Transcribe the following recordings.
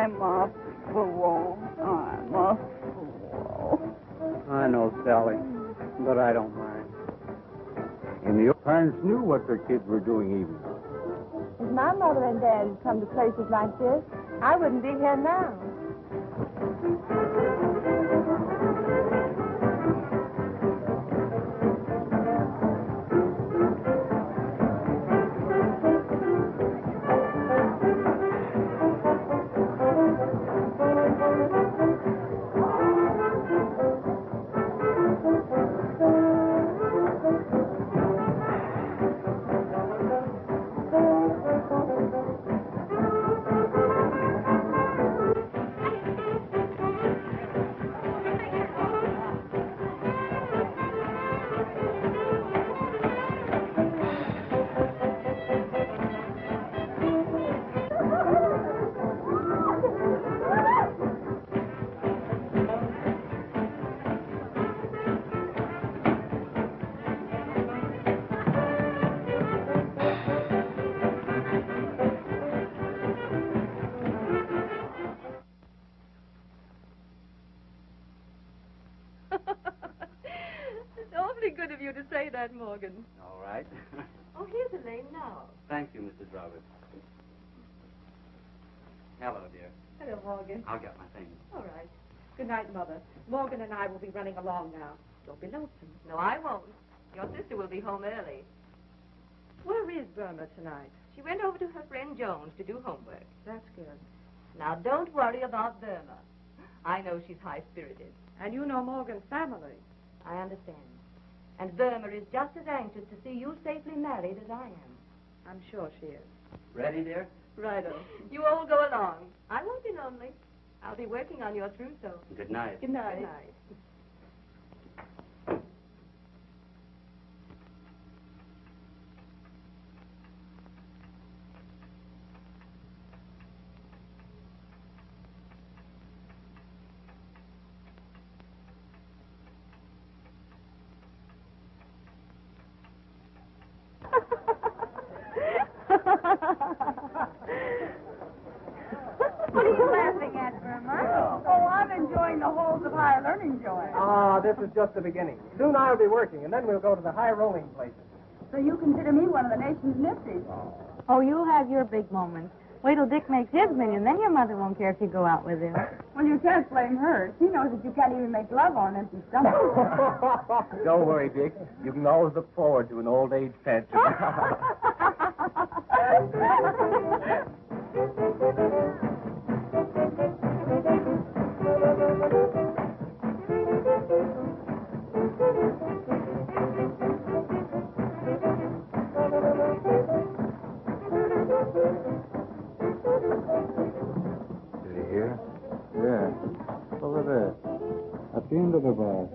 I'm a fool. I'm a fool. I know, Sally, but I don't mind. And your parents knew what their kids were doing even. If my mother and dad had come to places like this, I wouldn't be here now. It's awfully good of you to say that, Morgan. All right. Oh, here's Elaine now. Thank you, Mrs. Roberts. Hello, dear. Hello, Morgan. I'll get my things. All right. Good night, Mother. Morgan and I will be running along now. Don't be lonesome. No, I won't. Your sister will be home early. Where is Burma tonight? She went over to her friend Jones to do homework. That's good. Now, don't worry about Burma. I know she's high-spirited. And you know Morgan's family. I understand. And Burma is just as anxious to see you safely married as I am. I'm sure she is. Ready, dear? Righto. You all go along. I won't be lonely. I'll be working on your trousseau. Good night. Good night. Good night. What are you laughing at, Burma? Oh, I'm enjoying the halls of higher learning, Joy. Ah, this is just the beginning. Soon I'll be working, and then we'll go to the high rolling places. So you consider me one of the nation's nifties? Oh, you'll have your big moments. Wait till Dick makes his million, then your mother won't care if you go out with him. Well, you can't blame her. She knows that you can't even make love on an empty stomach. Don't worry, Dick. You can always look forward to an old age pension. Here? Yeah. Over there. At the end of the bar.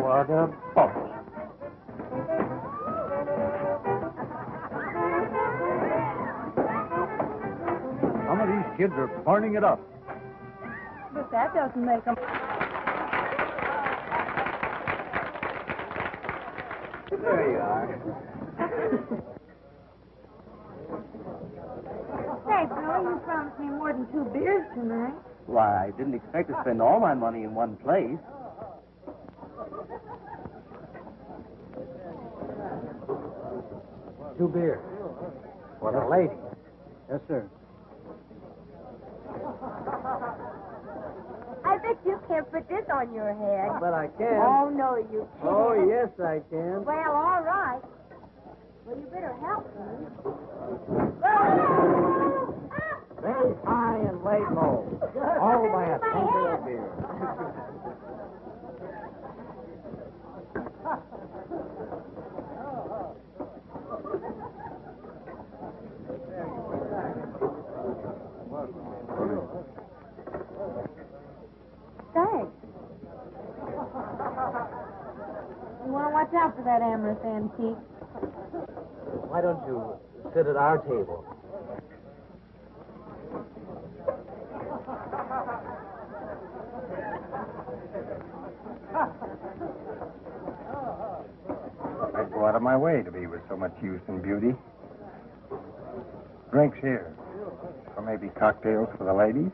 What a bump. Some of these kids are burning it up. But that doesn't make them... There you are. Say, Bill, you promised me more than 2 beers tonight. Why, I didn't expect to spend all my money in one place. 2 beers. For the lady. Yes, sir. I bet you can't put this on your head. But I can. Oh, no, you can't. Oh, yes, I can. Well, all right. Well, you better help me. Very high and lay low. All by a tumbler of beer. Thanks. You want to watch out for that amorous antique. Why don't you sit at our table? I'd go out of my way to be with so much youth and beauty. Drinks here. Or maybe cocktails for the ladies.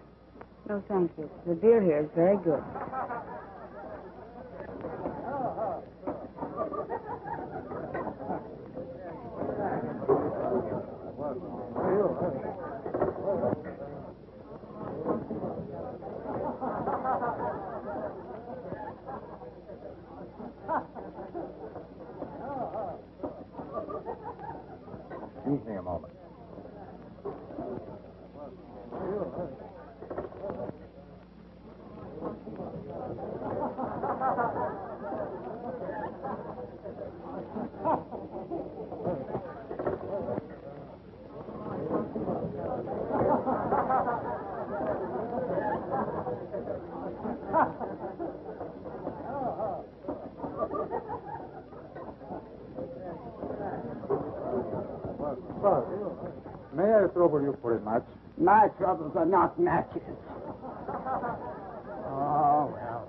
No, thank you. The beer here is very good. Excuse me a moment. May I trouble you for a match? My troubles are not matches. Oh, well.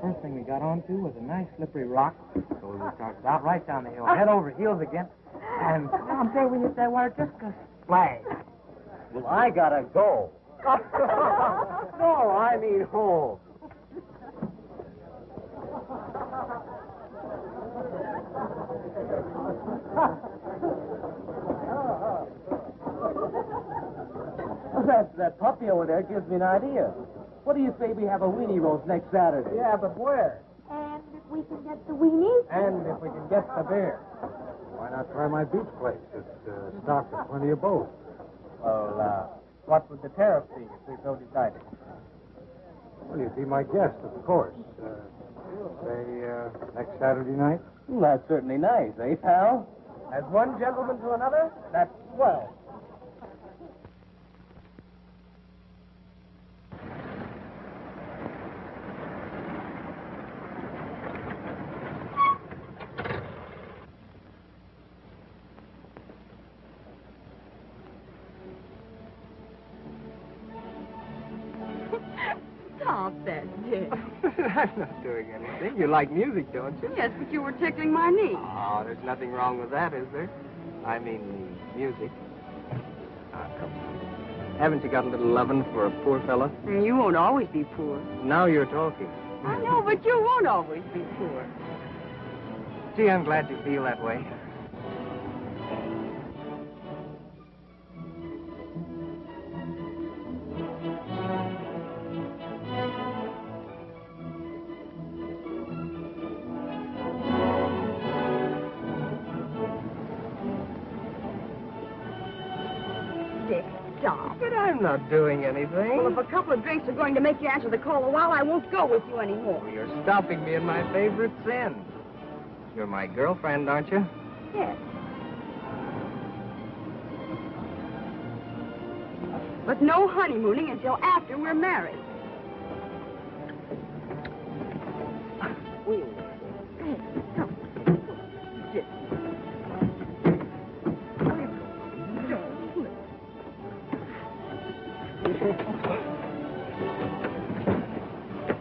First thing we got onto was a nice slippery rock, so we started out right down the hill, head over heels again, and someday we hit that water just a splash. Well, I gotta go. No, I mean home. That puppy over there gives me an idea. What do you say we have a weenie roast next Saturday? Yeah, but where? And if we can get the weenies? And if we can get the beer. Why not try my beach place? It's stocked with plenty of both. Well, what would the tariff be if we so decided? Well, you'd be my guest, of course. Say, next Saturday night? Well, that's certainly nice, eh, pal? As one gentleman to another, that's swell. Stop that, Dick. I'm not doing anything. You like music, don't you? Yes, but you were tickling my knee. Oh, there's nothing wrong with that, is there? I mean, music. Ah, come on. Haven't you got a little lovin' for a poor fella? And you won't always be poor. Now you're talking. I know, but you won't always be poor. Gee, I'm glad you feel that way. Dick, stop. But I'm not doing anything. Well, if a couple of drinks are going to make you answer the call a while, I won't go with you anymore. Well, you're stopping me in my favorite sin. You're my girlfriend, aren't you? Yes. But no honeymooning until after we're married. Hey, come. Dick.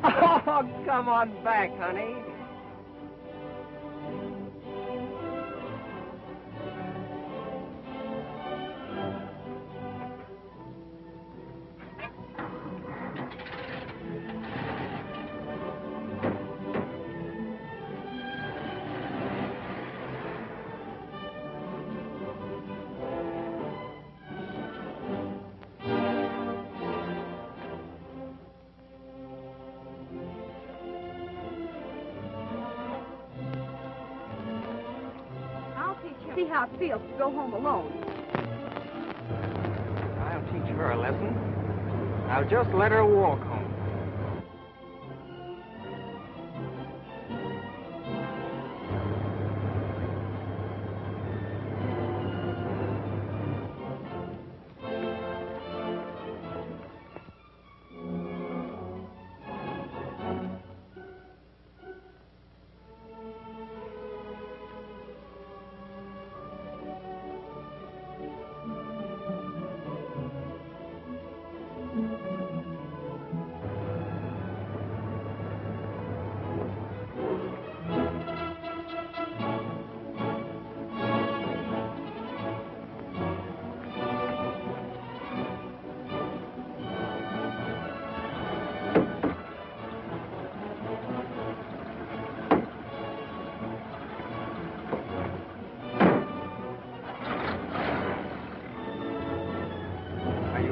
Oh, come on back, honey. See how it feels to go home alone. I'll teach her a lesson. I'll just let her walk home.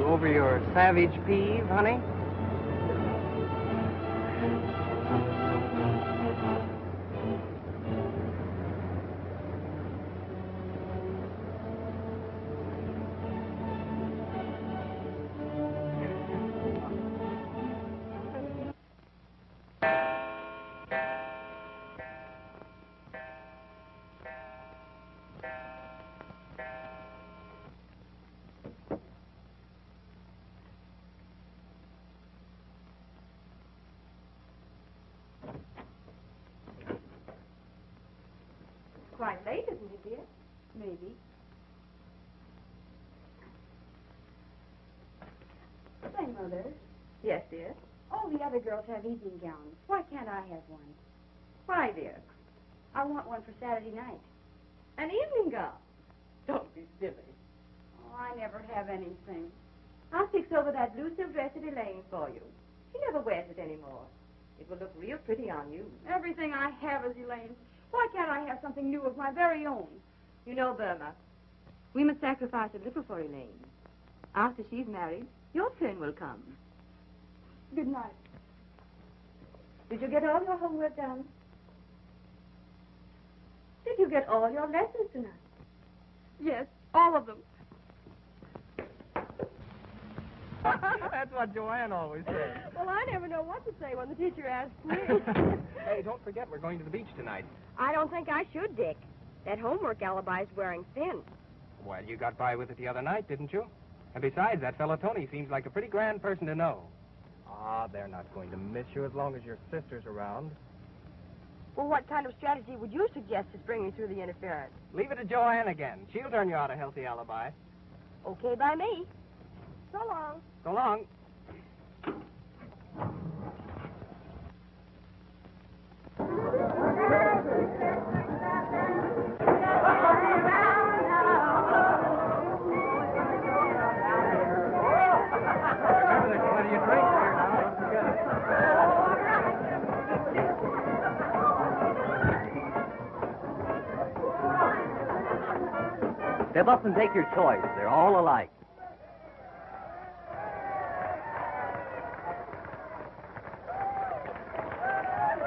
Over your savage peeve, honey? Quite late, isn't it, dear? Maybe. Say, Mother. Yes, dear. All the other girls have evening gowns. Why can't I have one? Why, dear? I want one for Saturday night. An evening gown. Don't be silly. Oh, I never have anything. I'll fix over that blue silk dress at Elaine for you. She never wears it anymore. It will look real pretty on you. Everything I have is Elaine's. Why can't I have something new of my very own? You know, Burma, we must sacrifice a little for Elaine. After she's married, your turn will come. Good night. Did you get all your homework done? Did you get all your lessons tonight? Yes, all of them. That's what Joanne always says. Well, I never know what to say when the teacher asks me. Hey, don't forget we're going to the beach tonight. I don't think I should, Dick. That homework alibi's wearing thin. Well, you got by with it the other night, didn't you? And besides, that fellow Tony seems like a pretty grand person to know. Ah, they're not going to miss you as long as your sister's around. Well, what kind of strategy would you suggest to bring me through the interference? Leave it to Joanne again. She'll turn you out a healthy alibi. Okay by me. So long. So long. Step up and take your choice. They're all alike.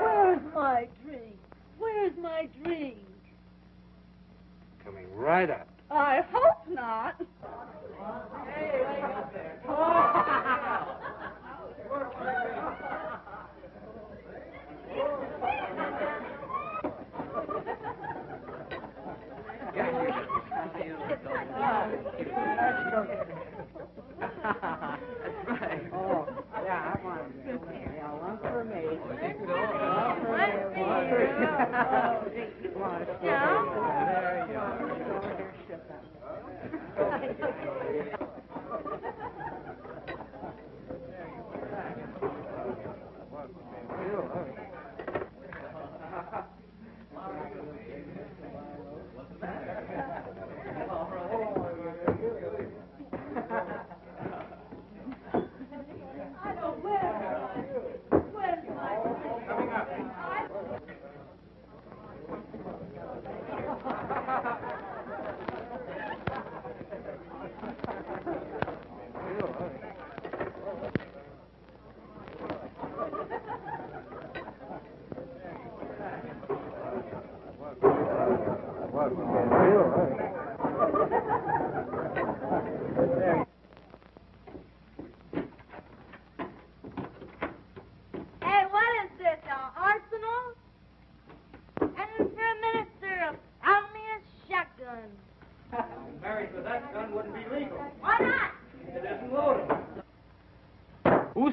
Where's my drink? Where's my drink? Coming right up. I hope not. Hey, wake up there. That's right. Oh, yeah, I want it. Yeah, one for me. One for me. One for me. There you go. Over here, ship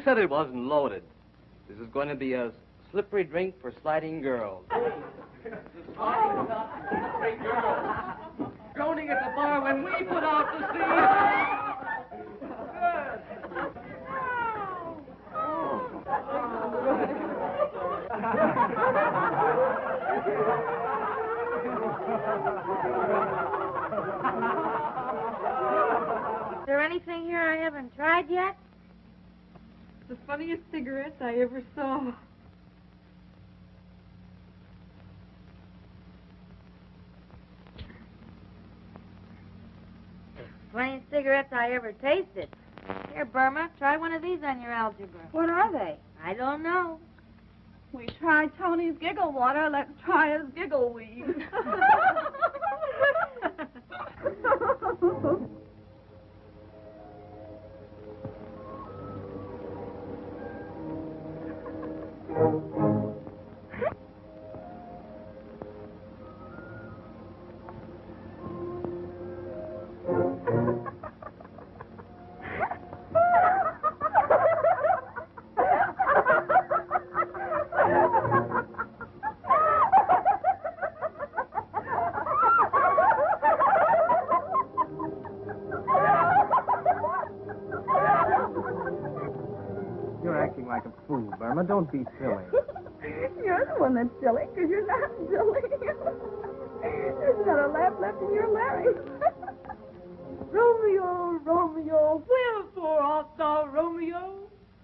said it wasn't loaded? This is going to be a slippery drink for sliding girls. Slippery girls. Droning at the bar when we put out to sea. Is there anything here I haven't tried yet? The funniest cigarettes I ever saw. Funniest cigarettes I ever tasted. Here, Burma, try one of these on your algebra. What are they? I don't know. We tried Tony's giggle water. Let's try his giggle weed. You're acting like a fool, Burma. Don't be silly. You're the one that's silly, because you're not silly. There's not a laugh left in your larynx. Romeo, Romeo, wherefore art thou Romeo?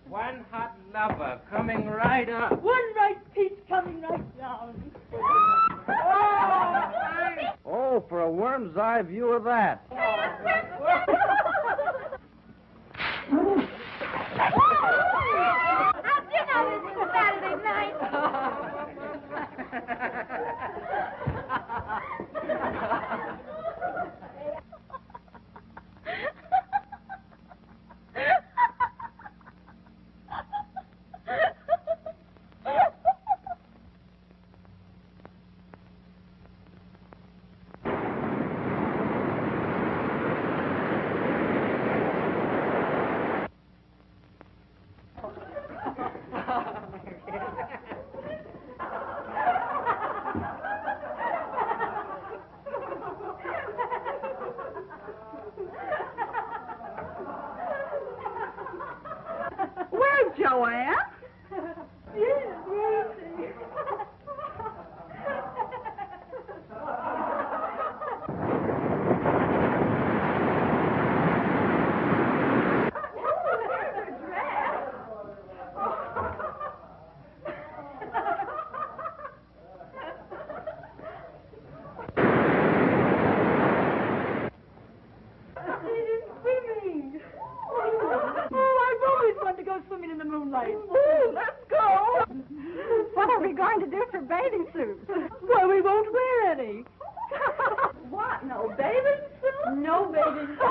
One hot lover coming right up. One right piece coming right down. Oh, for a worm's eye view of that. How'd you know this was Saturday night? Where's Joanne? Yes, Rosie. Swimming. Oh, I've always wanted to go swimming in the moonlight. Oh, let's go. What are we going to do for bathing suits? Well, we won't wear any. What? No bathing suits? No bathing suits.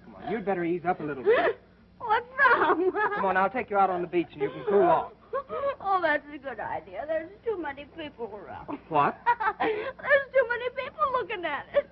Come on, you'd better ease up a little bit. What's wrong? Come on, I'll take you out on the beach and you can cool off. Oh, that's a good idea. There's too many people around. What? There's too many people looking at it.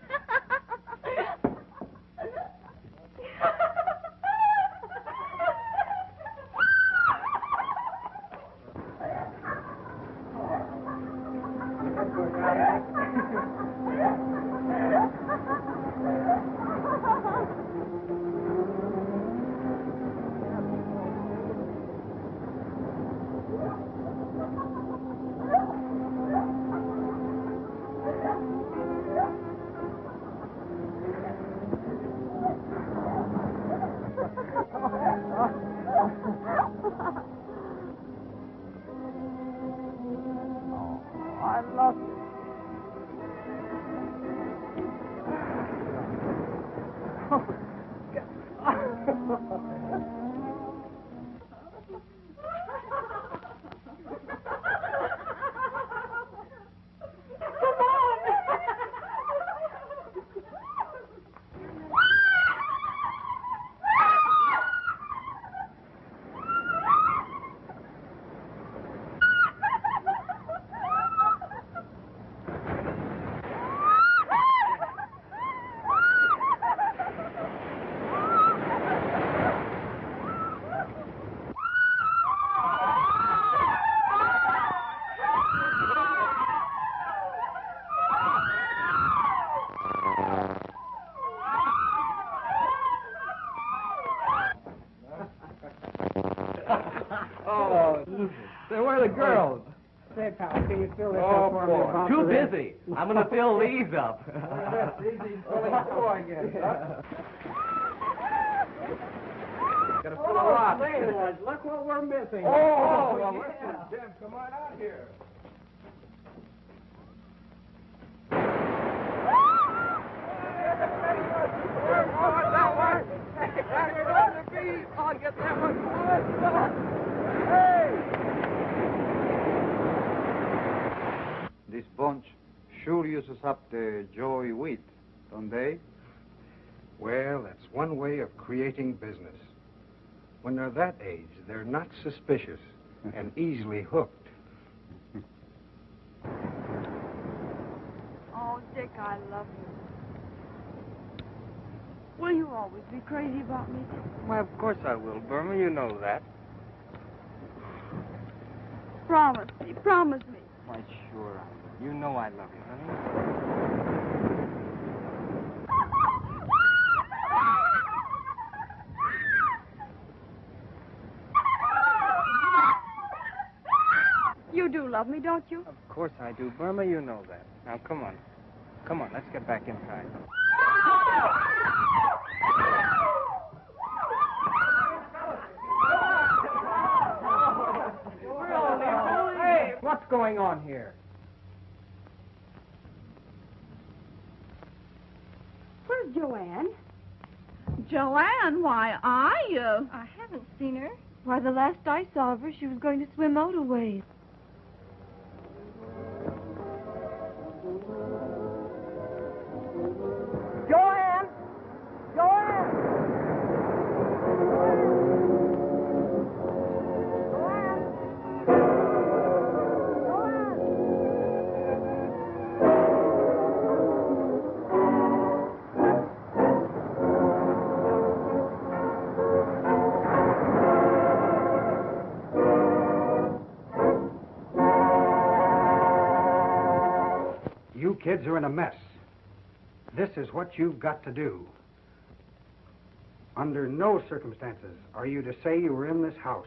Say, where are the girls? Say, pal, can you fill this Oh, up for me? boy. about Too this? busy. I'm going to fill these up. Gotta fill a lot. Say, boys, look what we're missing. Oh, well, listen, Jim, come on out here. This bunch sure uses up the joy wheat, don't they? Well, that's one way of creating business. When they're that age, they're not suspicious and easily hooked. Oh, Dick, I love you. Will you always be crazy about me? Why, of course I will, Burma. You know that. Promise me, promise me. Why, sure I will. You know I love you, honey. You do love me, don't you? Of course I do, Burma. You know that. Now, come on. Come on, let's get back inside. Hey, what's going on here? Where's Joanne? Joanne, why, I haven't seen her. Why, the last I saw of her, she was going to swim out a ways. Joanne! Joanne! You kids are in a mess. This is what you've got to do. Under no circumstances are you to say you were in this house.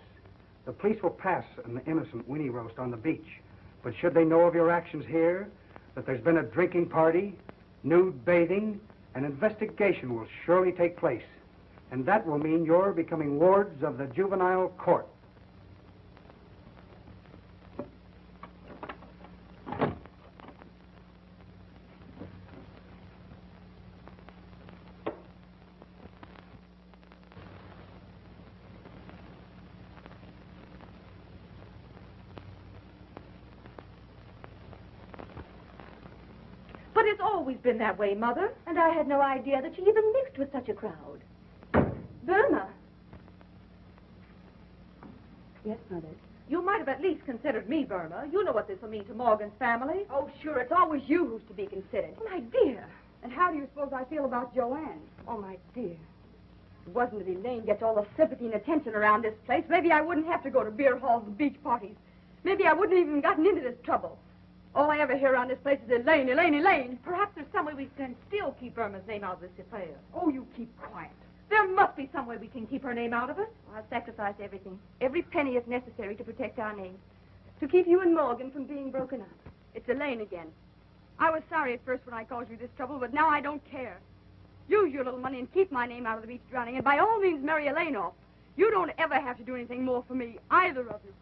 The police will pass an innocent Winnie roast on the beach. But should they know of your actions here, that there's been a drinking party, nude bathing, an investigation will surely take place. And that will mean you're becoming wards of the juvenile court. But it's always been that way, Mother. And I had no idea that she even mixed with such a crowd. Burma. Yes, Mother. You might have at least considered me, Burma. You know what this will mean to Morgan's family. Oh, sure, it's always you who's to be considered. My dear. And how do you suppose I feel about Joanne? Oh, my dear. If it wasn't that Elaine gets all the sympathy and attention around this place, maybe I wouldn't have to go to beer halls and beach parties. Maybe I wouldn't have even gotten into this trouble. All I ever hear around this place is Elaine, Elaine, Elaine. Perhaps there's some way we can still keep Burma's name out of this affair. Oh, you keep quiet. There must be some way we can keep her name out of it. I'll sacrifice everything. Every penny is necessary to protect our name. To keep you and Morgan from being broken up. It's Elaine again. I was sorry at first when I caused you this trouble, but now I don't care. Use your little money and keep my name out of the beach drowning, and by all means marry Elaine off. You don't ever have to do anything more for me, either of you.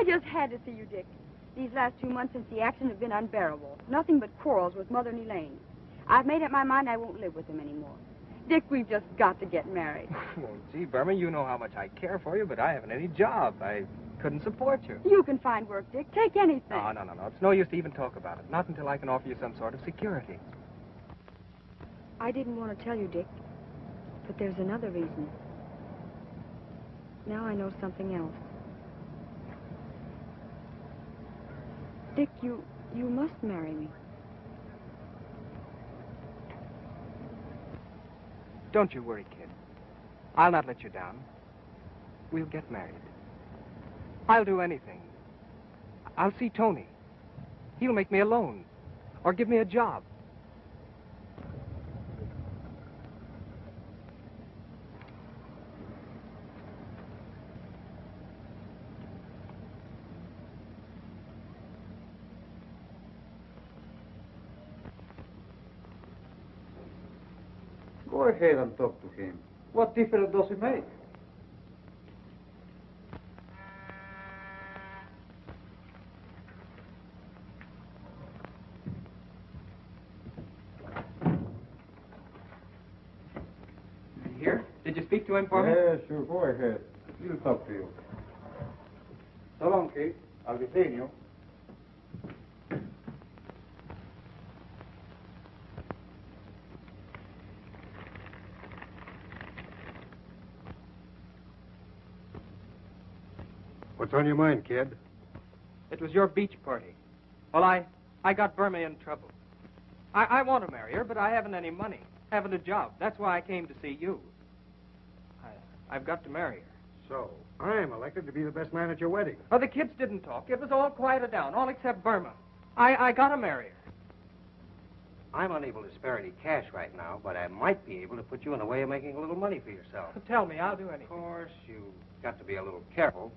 just had to see you, Dick. These last 2 months since the accident have been unbearable. Nothing but quarrels with Mother and Elaine. I've made up my mind I won't live with them anymore. Dick, we've just got to get married. Well, gee, Burma, you know how much I care for you, but I haven't any job. I couldn't support you. You can find work, Dick. Take anything. No. It's no use to even talk about it. Not until I can offer you some sort of security. I didn't want to tell you, Dick, but there's another reason. Now I know something else. Dick, you must marry me. Don't you worry, kid. I'll not let you down. We'll get married. I'll do anything. I'll see Tony. He'll make me a loan or give me a job. Go ahead and talk to him. What difference does it make? Here? Did you speak to him for me? Yeah, sure. Go ahead. He'll talk to you. So long, Kate. I'll be seeing you. What's on your mind, kid? It was your beach party. Well, I got Burma in trouble. I want to marry her, but I haven't any money. Haven't a job. That's why I came to see you. I've got to marry her. So, I'm elected to be the best man at your wedding. Oh, the kids didn't talk. It was all quieted down, all except Burma. I got to marry her. I'm unable to spare any cash right now, but I might be able to put you in a way of making a little money for yourself. Tell me, I'll do anything. Of course, you've got to be a little careful.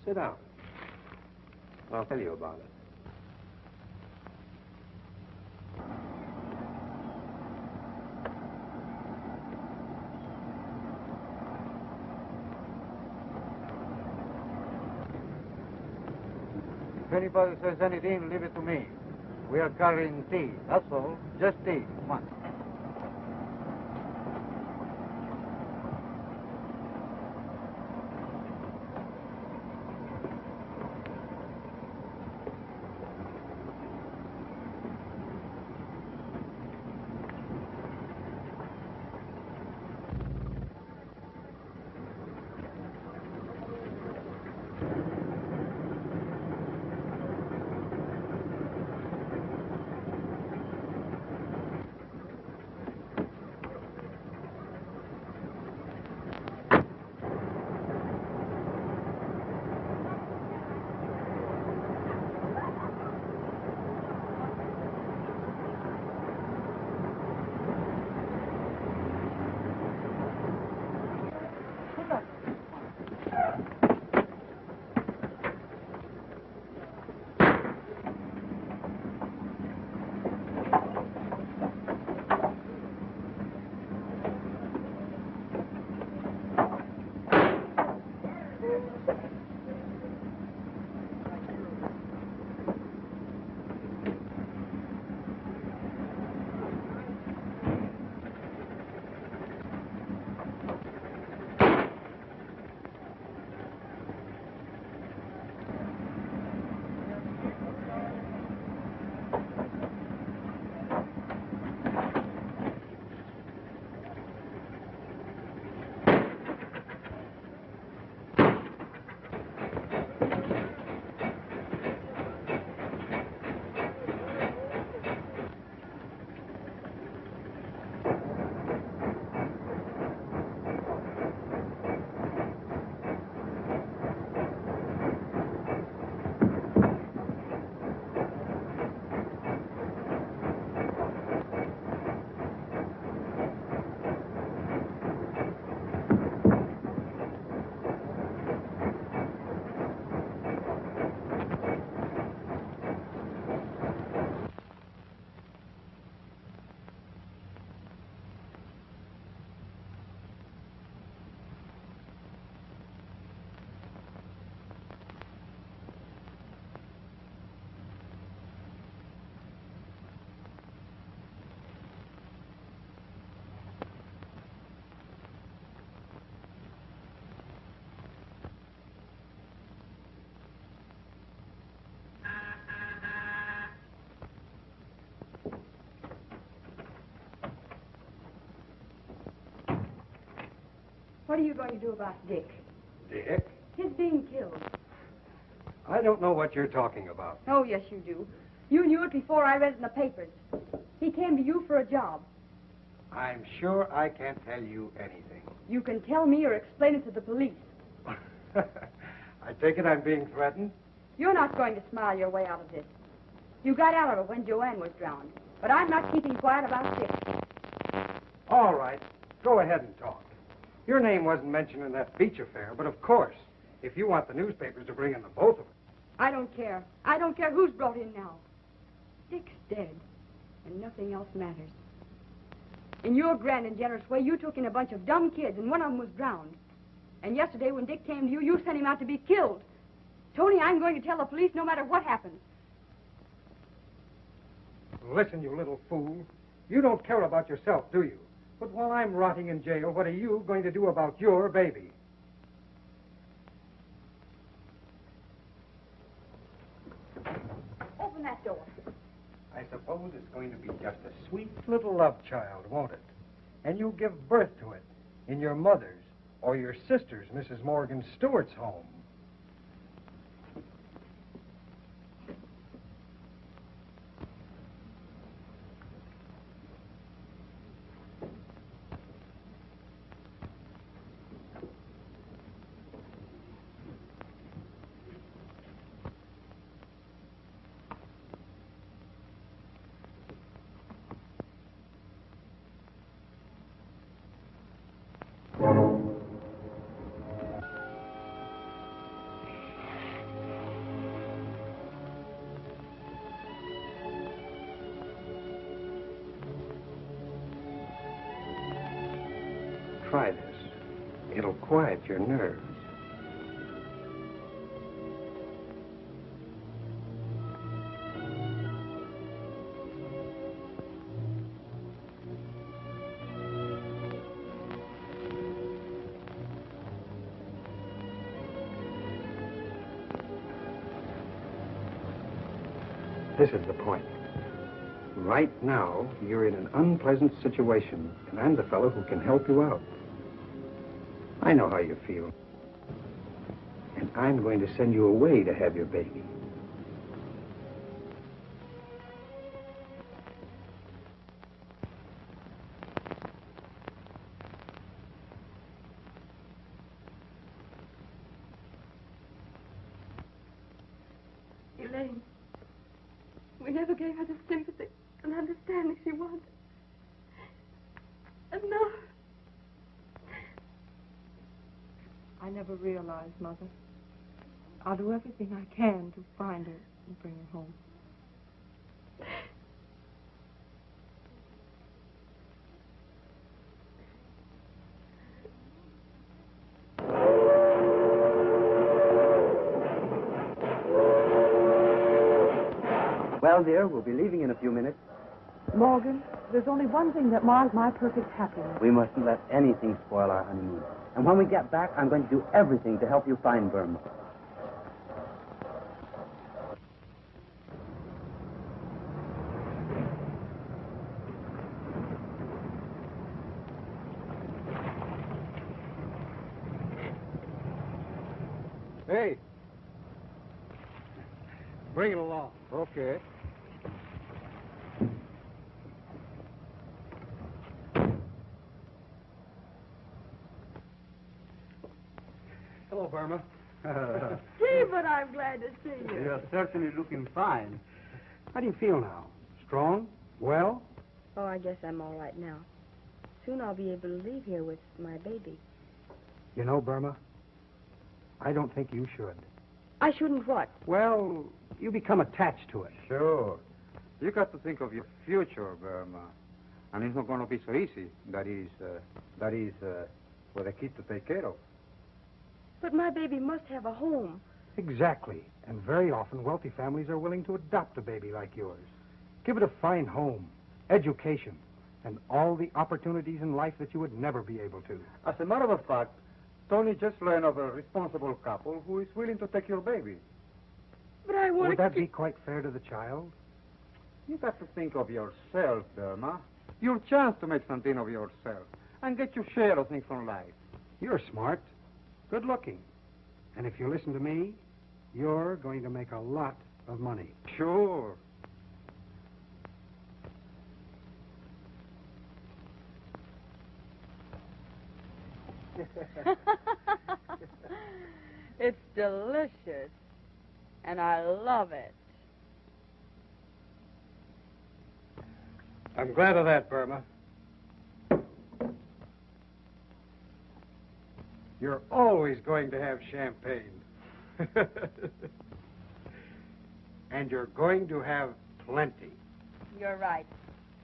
Sit down. I'll tell you about it. If anybody says anything, leave it to me. We are carrying tea. That's all. Just tea. Come on. What are you going to do about Dick? Dick? His being killed. I don't know what you're talking about. Oh, yes, you do. You knew it before I read it in the papers. He came to you for a job. I'm sure I can't tell you anything. You can tell me or explain it to the police. I take it I'm being threatened? You're not going to smile your way out of this. You got out of it when Joanne was drowned. But I'm not keeping quiet about Dick. All right. Go ahead and talk. Your name wasn't mentioned in that beach affair, but of course, if you want the newspapers to bring in the both of us. I don't care. I don't care who's brought in now. Dick's dead, and nothing else matters. In your grand and generous way, you took in a bunch of dumb kids, and one of them was drowned. And yesterday, when Dick came to you, you sent him out to be killed. Tony, I'm going to tell the police no matter what happens. Listen, you little fool. You don't care about yourself, do you? But while I'm rotting in jail, what are you going to do about your baby? Open that door. I suppose it's going to be just a sweet little love child, won't it? And you'll give birth to it in your mother's or your sister's, Mrs. Morgan Stewart's home. Try this. It'll quiet your nerves. This is the point. Right now, you're in an unpleasant situation, and I'm the fellow who can help you out. I know how you feel. And I'm going to send you away to have your baby. Elaine, we never gave her the sympathy and understanding she wanted. And now... I never realized, Mother. I'll do everything I can to find her and bring her home. Well, dear, we'll be leaving in a few minutes. Morgan, there's only one thing that mars my perfect happiness. We mustn't let anything spoil our honeymoon. And when we get back, I'm going to do everything to help you find Burma. Hey. Bring it along. Okay. Hello, Burma. Gee, but I'm glad to see you. You're certainly looking fine. How do you feel now? Strong? Well? Oh, I guess I'm all right now. Soon I'll be able to leave here with my baby. You know, Burma, I don't think you should. I shouldn't what? Well, you become attached to it. Sure. You got to think of your future, Burma. And it's not going to be so easy. That is for the kid to take care of. But my baby must have a home. Exactly. And very often, wealthy families are willing to adopt a baby like yours. Give it a fine home, education, and all the opportunities in life that you would never be able to. As a matter of fact, Tony just learned of a responsible couple who is willing to take your baby. But I want Would that be quite fair to the child? You got to think of yourself, Burma. Your chance to make something of yourself and get your share of things from life. You're smart, good looking. And if you listen to me, you're going to make a lot of money. Sure. It's delicious, and I love it. I'm glad of that, Burma. You're always going to have champagne. And you're going to have plenty. You're right.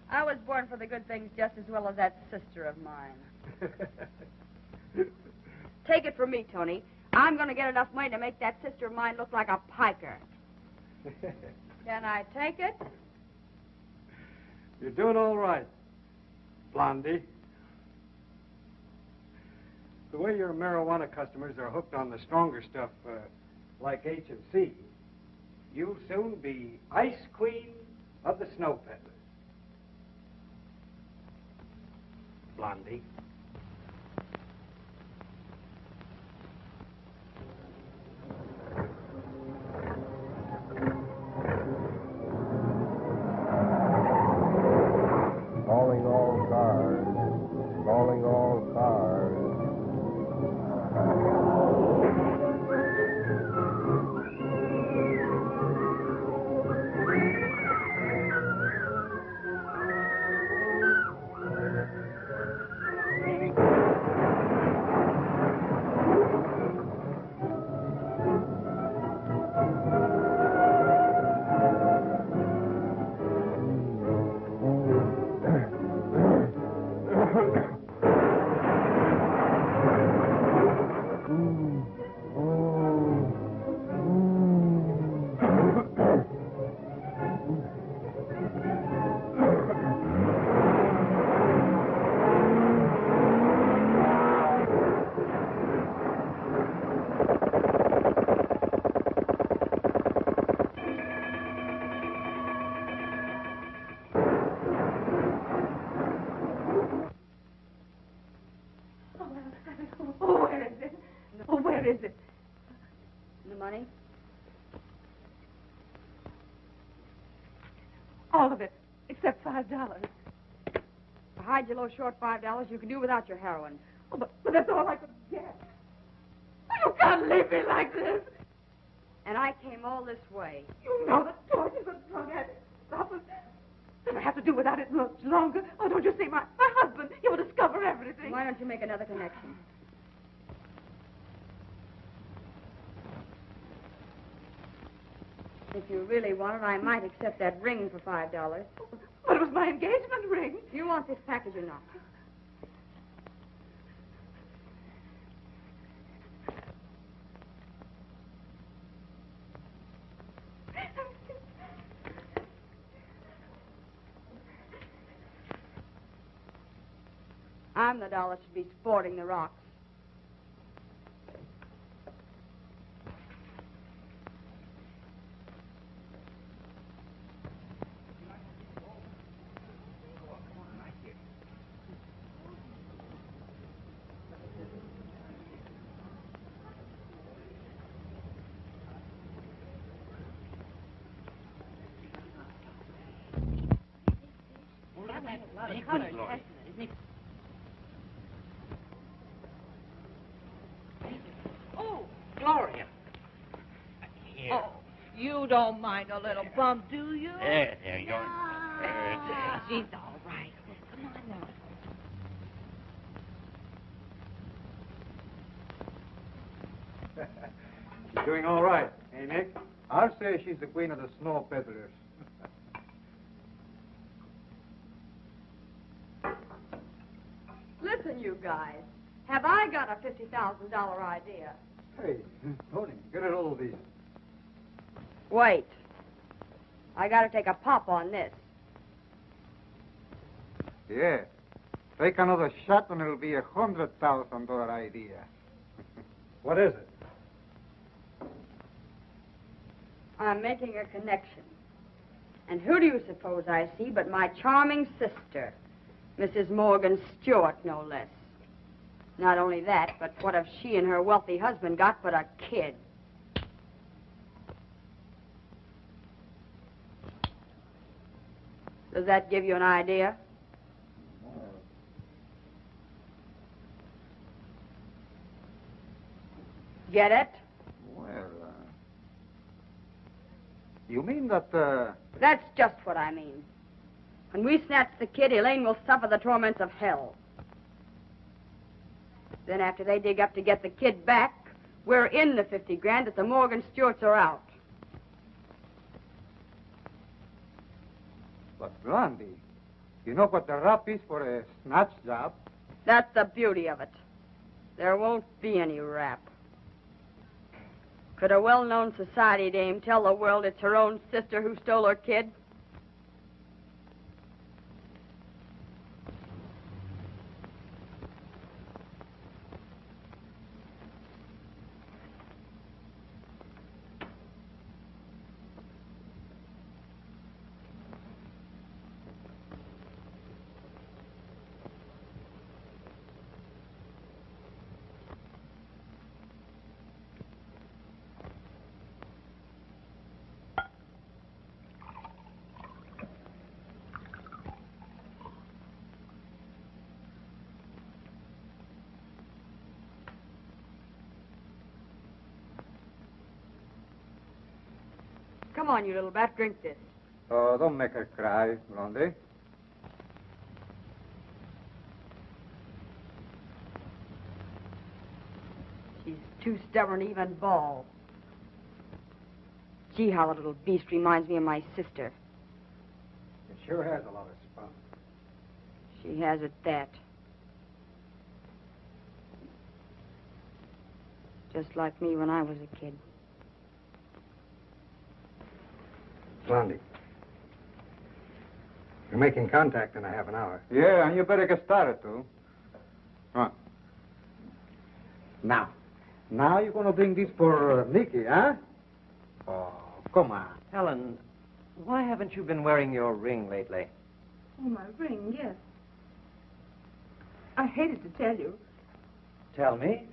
I was born for the good things just as well as that sister of mine. Take it from me, Tony. I'm going to get enough money to make that sister of mine look like a piker. Can I take it? You're doing all right, Blondie. The way your marijuana customers are hooked on the stronger stuff, like H&C, you'll soon be Ice Queen of the Snow Peddlers. Blondie. Calling all cars. Calling all cars. Oh, where is it? Oh, where is it? The money? All of it, except $5. To hide your low short $5, you can do without your heroin. Oh, but that's all I could get. You can't leave me like this. And I came all this way. You know that George is a drug addict. Stop it. Then I have to do without it much longer. Oh, don't you see, my husband, he will discover everything. Why don't you make another connection? If you really want it, I might accept that ring for $5. But it was my engagement ring. Do you want this package or not? I'm the doll that should be sporting the rocks. Oh, Gloria. Oh, you don't mind a little bump, do you? There, you're... She's all right. Come on now. She's doing all right, eh, Nick? I'll say she's the queen of the snow peddlers. Listen, you guys. Have I got a $50,000 idea? Hey, Tony, get a hold of these. Wait. I got to take a pop on this. Yeah. Take another shot and it'll be $100,000 idea. What is it? I'm making a connection. And who do you suppose I see but my charming sister, Mrs. Morgan Stewart, no less. Not only that, but what have she and her wealthy husband got but a kid? Does that give you an idea? Get it? Well, you mean that, That's just what I mean. When we snatch the kid, Elaine will suffer the torments of hell. Then after they dig up to get the kid back, we're in the 50 grand that the Morgan Stewarts are out. But Blondie, you know what the rap is for a snatch job? That's the beauty of it. There won't be any rap. Could a well-known society dame tell the world it's her own sister who stole her kid? Come on, you little bat, drink this. Oh, don't make her cry, Blondie. She's too stubborn to even bawl. Gee, how the little beast reminds me of my sister. It sure has a lot of spunk. She has at that. Just like me when I was a kid. Blondie. You're making contact in a half an hour. Yeah, and you better get started, too. Come on. Now you're going to bring this for Nicky, huh? Oh, come on. Helen, why haven't you been wearing your ring lately? Oh, my ring, yes. I hated to tell you. Tell me.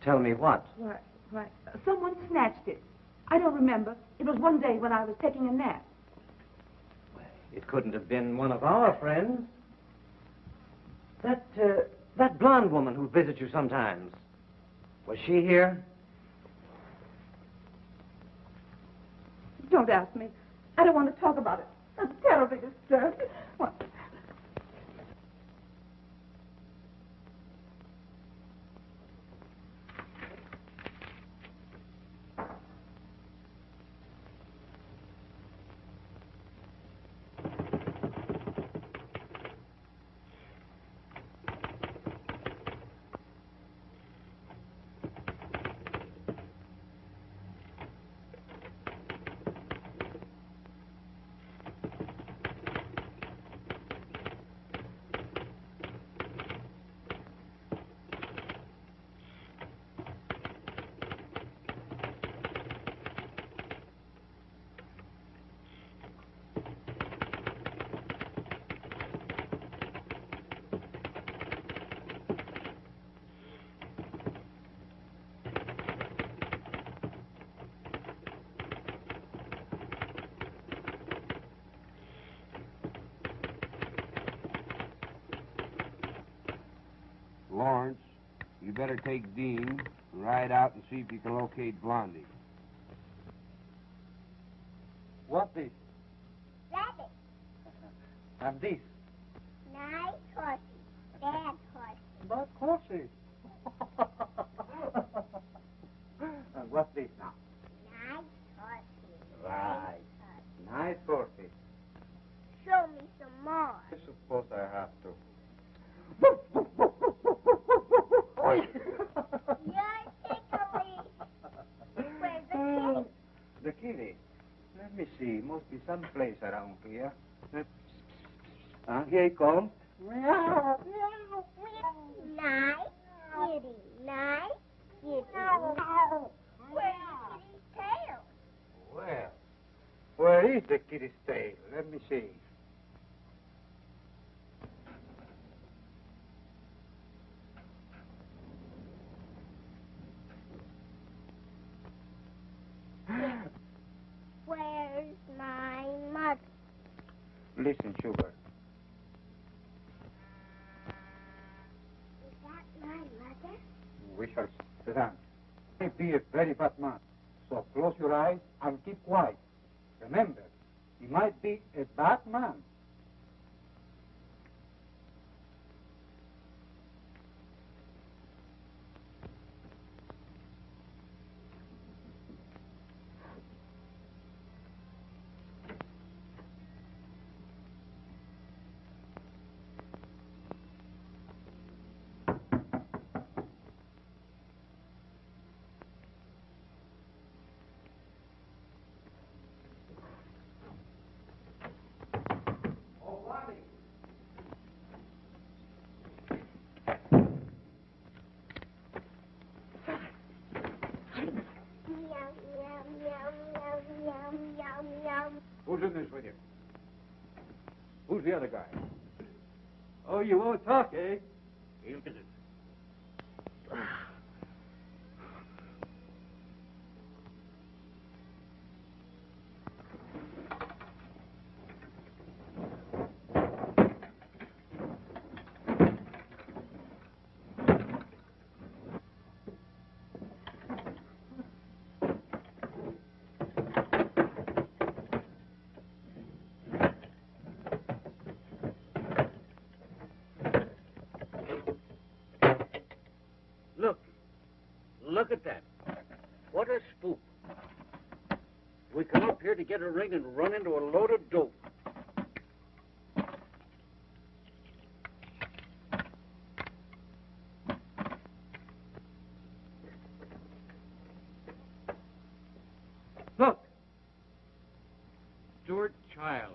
Tell me what? Why, someone snatched it. I don't remember. It was one day when I was taking a nap. It couldn't have been one of our friends. That blonde woman who visits you sometimes. Was she here? Don't ask me. I don't want to talk about it. I'm terribly disturbed. What? Lawrence, you better take Dean and ride out and see if you can locate Blondie. What this? Rabbit. And this? Nice horsey. Bad horsey. But horsey. And what's this now? Nice horsey. Right. Nice horsey. Show me some more. I suppose I have to. You're tickly. Where's the kitty? The kitty? Let me see. Must be someplace around here. Here he comes. Meow. Meow. Nice kitty. Nice kitty. Where's the kitty's tail? Well, where is the kitty's tail? Let me see. listen, sugar. Is that my mother? We shall sit down. He may be a very bad man, so close your eyes and keep quiet. Remember, he might be a bad man. Who's in this with you? Who's the other guy? Oh, you won't talk, eh? He'll get it. Look at that. What a spook. We come up here to get a ring and run into a load of dope. Look. Stuart Child.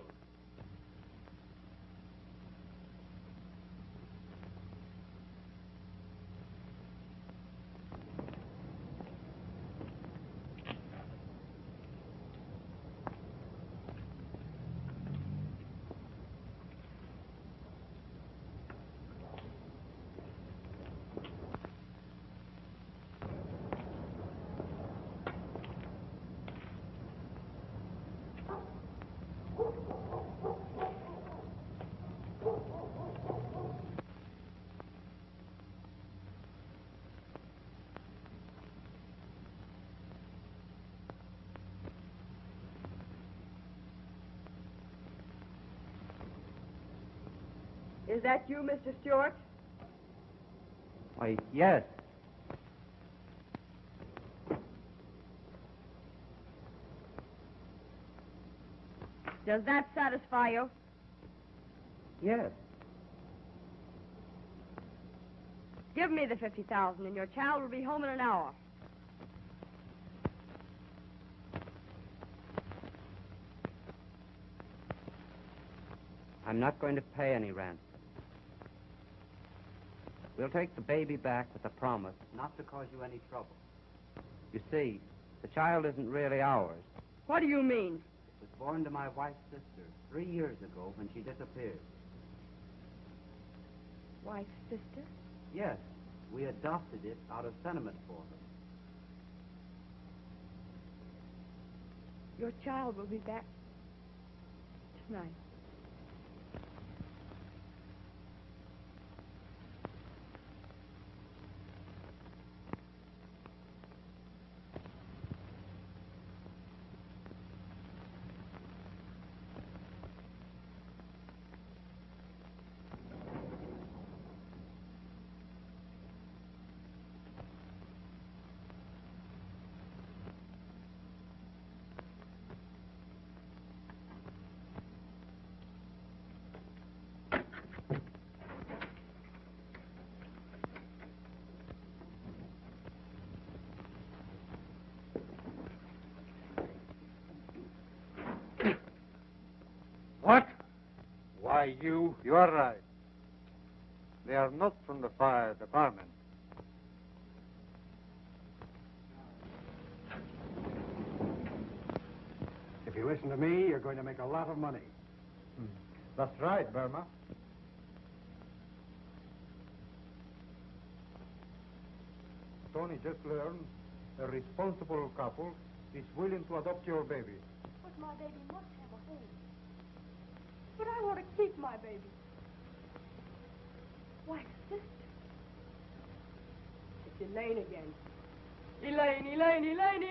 Is that you, Mr. Stewart? Why, yes. Does that satisfy you? Yes. Give me the $50,000 and your child will be home in an hour. I'm not going to pay any rent. We'll take the baby back with a promise not to cause you any trouble. You see, the child isn't really ours. What do you mean? It was born to my wife's sister 3 years ago when she disappeared. Wife's sister? Yes, we adopted it out of sentiment for her. Your child will be back tonight. What? Why, you are right. They are not from the fire department. If you listen to me, you're going to make a lot of money. That's right, Burma. Tony just learned a responsible couple is willing to adopt your baby. But my baby must have a home. But I want to keep my baby. Why, sister. It's Elaine again. Elaine, Elaine, Elaine,